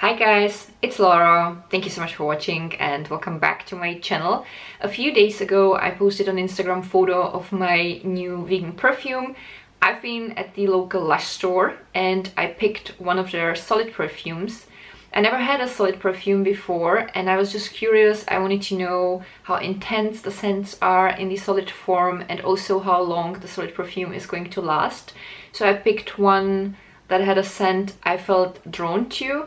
Hi guys, it's Lara. Thank you so much for watching and welcome back to my channel. A few days ago I posted an Instagram photo of my new vegan perfume. I've been at the local Lush store and I picked one of their solid perfumes. I never had a solid perfume before and I was just curious. I wanted to know how intense the scents are in the solid form and also how long the solid perfume is going to last. So I picked one that had a scent I felt drawn to.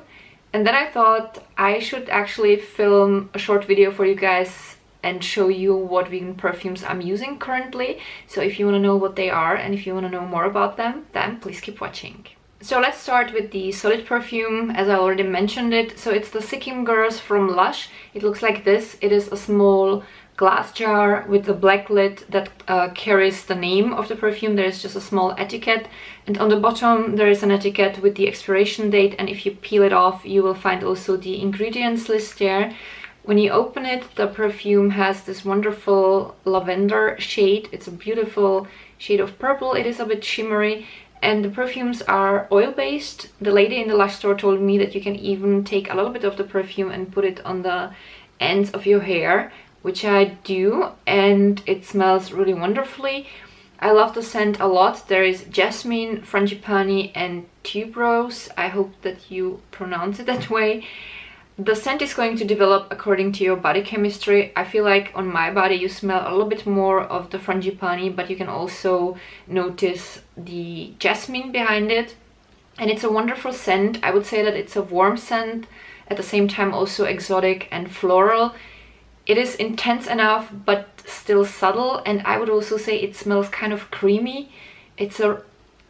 And then I thought I should actually film a short video for you guys and show you what vegan perfumes I'm using currently. So if you want to know what they are and if you want to know more about them, then please keep watching. So let's start with the solid perfume, as I already mentioned it. So it's the Sikkim Girls from Lush. It looks like this. It is a small glass jar with a black lid that carries the name of the perfume. There is just a small etiquette, and on the bottom there is an etiquette with the expiration date, and if you peel it off you will find also the ingredients list there. When you open it, the perfume has this wonderful lavender shade. It's a beautiful shade of purple. It is a bit shimmery, and the perfumes are oil-based. The lady in the Lush store told me that you can even take a little bit of the perfume and put it on the ends of your hair, which I do, and it smells really wonderfully. I love the scent a lot. There is jasmine, frangipani and tuberose. I hope that you pronounce it that way. The scent is going to develop according to your body chemistry. I feel like on my body you smell a little bit more of the frangipani, but you can also notice the jasmine behind it. And it's a wonderful scent. I would say that it's a warm scent, at the same time also exotic and floral. It is intense enough but still subtle, and I would also say it smells kind of creamy. It's a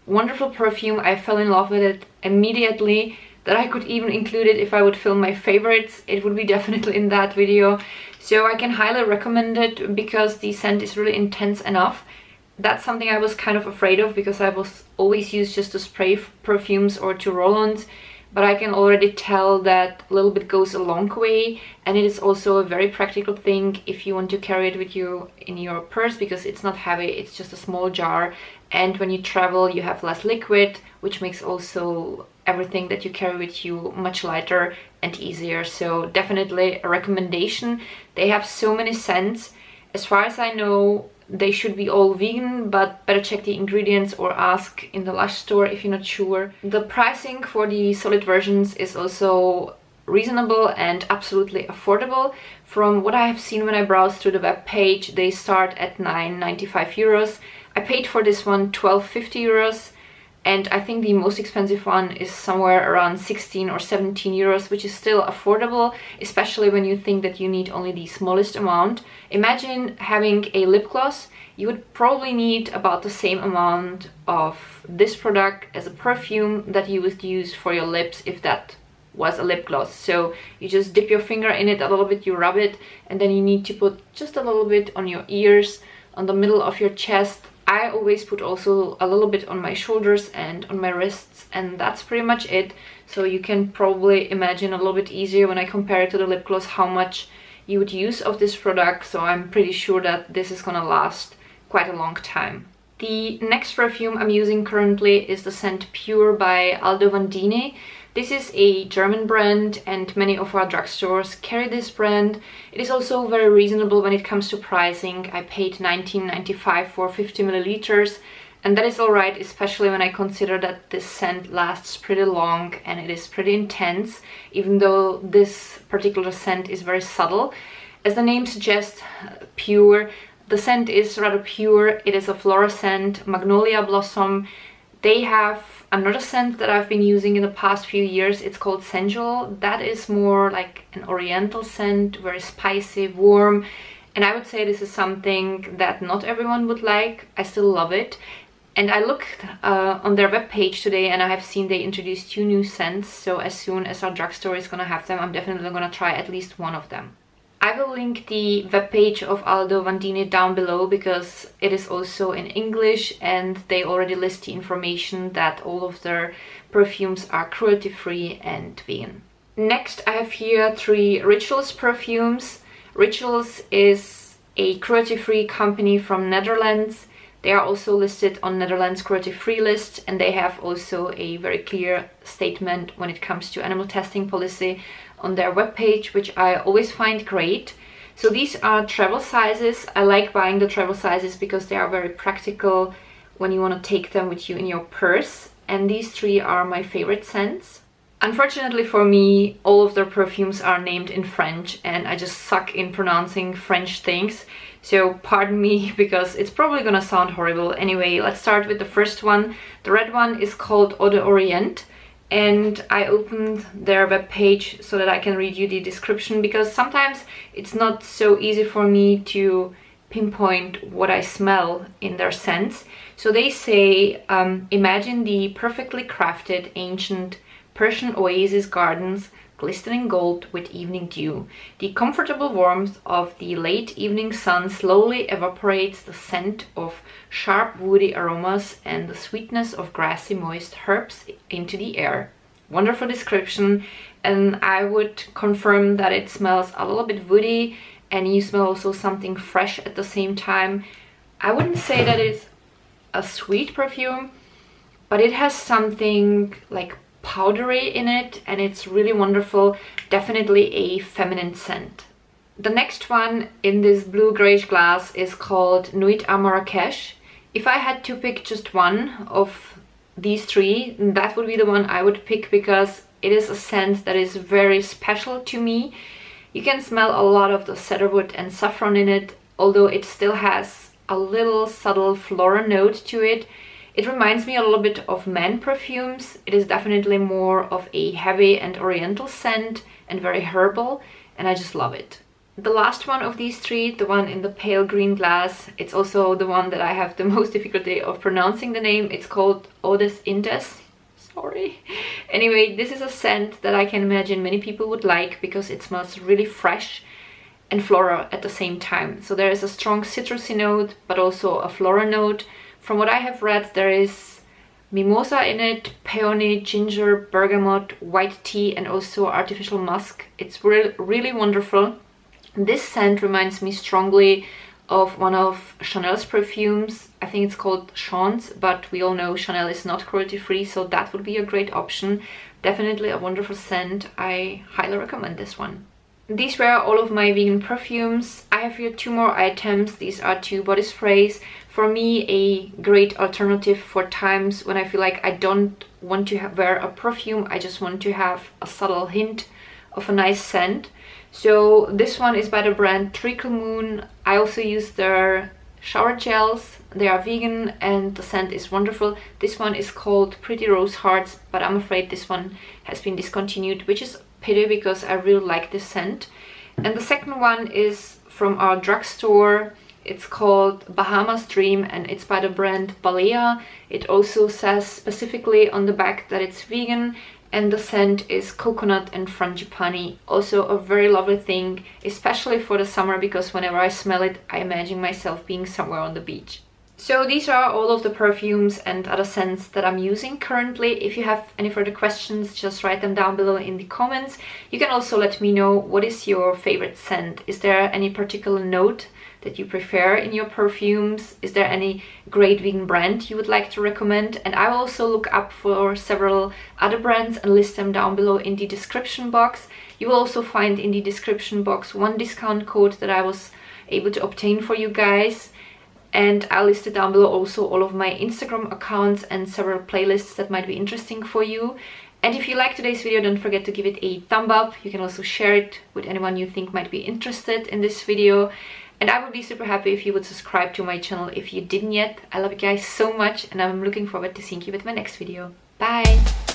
wonderful perfume. I fell in love with it immediately, that I could even include it if I would film my favorites. It would be definitely in that video. So I can highly recommend it because the scent is really intense enough. That's something I was kind of afraid of because I was always used just to spray perfumes or to roll-ons. But I can already tell that a little bit goes a long way, and it is also a very practical thing if you want to carry it with you in your purse, because it's not heavy, it's just a small jar, and when you travel you have less liquid, which makes also everything that you carry with you much lighter and easier. So definitely a recommendation. They have so many scents. As far as I know, they should be all vegan, but better check the ingredients or ask in the Lush store if you're not sure. The pricing for the solid versions is also reasonable and absolutely affordable. From what I have seen when I browsed through the web page, they start at 9.95 euros. I paid for this one 12.50 euros. And I think the most expensive one is somewhere around 16 or 17 euros, which is still affordable, especially when you think that you need only the smallest amount. Imagine having a lip gloss. You would probably need about the same amount of this product as a perfume that you would use for your lips if that was a lip gloss. So you just dip your finger in it a little bit, you rub it, and then you need to put just a little bit on your ears, on the middle of your chest. I always put also a little bit on my shoulders and on my wrists, and that's pretty much it. So you can probably imagine a little bit easier when I compare it to the lip gloss how much you would use of this product. So I'm pretty sure that this is gonna last quite a long time. The next perfume I'm using currently is the scent Pure by Aldo Vandini. This is a German brand and many of our drugstores carry this brand. It is also very reasonable when it comes to pricing. I paid 19.95 for 50 milliliters, and that is alright, especially when I consider that this scent lasts pretty long and it is pretty intense, even though this particular scent is very subtle. As the name suggests, pure, the scent is rather pure. It is a floral scent, magnolia blossom. They have another scent that I've been using in the past few years. It's called Sensual. That is more like an oriental scent, very spicy, warm, and I would say this is something that not everyone would like. I still love it. And I looked on their webpage today and I have seen they introduced 2 new scents, so as soon as our drugstore is gonna have them, I'm definitely gonna try at least one of them. I will link the webpage of Aldo Vandini down below because it is also in English and they already list the information that all of their perfumes are cruelty-free and vegan. Next I have here 3 Rituals perfumes. Rituals is a cruelty-free company from Netherlands. They are also listed on Netherlands cruelty-free list, and they have also a very clear statement when it comes to animal testing policy on their webpage, which I always find great. So these are travel sizes. I like buying the travel sizes because they are very practical when you want to take them with you in your purse. And these 3 are my favorite scents. Unfortunately for me, all of their perfumes are named in French, and I just suck in pronouncing French things. So pardon me, because it's probably gonna sound horrible. Anyway, let's start with the first one. The red one is called Eau d'Orient, and I opened their webpage so that I can read you the description, because sometimes it's not so easy for me to pinpoint what I smell in their scents. So they say, imagine the perfectly crafted ancient Persian oasis gardens glistening gold with evening dew. The comfortable warmth of the late evening sun slowly evaporates the scent of sharp woody aromas and the sweetness of grassy moist herbs into the air. Wonderful description, and I would confirm that it smells a little bit woody, and you smell also something fresh at the same time. I wouldn't say that it's a sweet perfume, but it has something like powdery in it, and it's really wonderful. Definitely a feminine scent. The next one in this blue grayish glass is called Nuit à Marrakech. If I had to pick just one of these 3, that would be the one I would pick, because it is a scent that is very special to me. You can smell a lot of the cedarwood and saffron in it, although it still has a little subtle floral note to it. It reminds me a little bit of men perfumes. It is definitely more of a heavy and oriental scent and very herbal, and I just love it. The last one of these 3, the one in the pale green glass, it's also the one that I have the most difficulty of pronouncing the name. It's called Eau des Indes. Sorry. Anyway, this is a scent that I can imagine many people would like, because it smells really fresh and floral at the same time. So there is a strong citrusy note, but also a floral note. From what I have read, there is mimosa in it, peony, ginger, bergamot, white tea, and also artificial musk. It's really wonderful. This scent reminds me strongly of one of Chanel's perfumes. I think it's called Chance, but we all know Chanel is not cruelty-free, so that would be a great option. Definitely a wonderful scent. I highly recommend this one. These were all of my vegan perfumes. I have here 2 more items. These are 2 body sprays. For me, a great alternative for times when I feel like I don't want to wear a perfume. I just want to have a subtle hint of a nice scent. So this one is by the brand Treacle Moon. I also use their shower gels. They are vegan and the scent is wonderful. This one is called Pretty Rose Hearts, but I'm afraid this one has been discontinued, which is pity, because I really like this scent. And the second one is from our drugstore. It's called Bahamas Dream, and it's by the brand Balea. It also says specifically on the back that it's vegan, and the scent is coconut and frangipani. Also a very lovely thing, especially for the summer, because whenever I smell it, I imagine myself being somewhere on the beach. So these are all of the perfumes and other scents that I'm using currently. If you have any further questions, just write them down below in the comments. You can also let me know what is your favorite scent. Is there any particular note that you prefer in your perfumes? Is there any great vegan brand you would like to recommend? And I will also look up for several other brands and list them down below in the description box. You will also find in the description box one discount code that I was able to obtain for you guys. And I'll list it down below also all of my Instagram accounts and several playlists that might be interesting for you. And if you like today's video, don't forget to give it a thumb up. You can also share it with anyone you think might be interested in this video. And I would be super happy if you would subscribe to my channel if you didn't yet. I love you guys so much, and I'm looking forward to seeing you with my next video. Bye!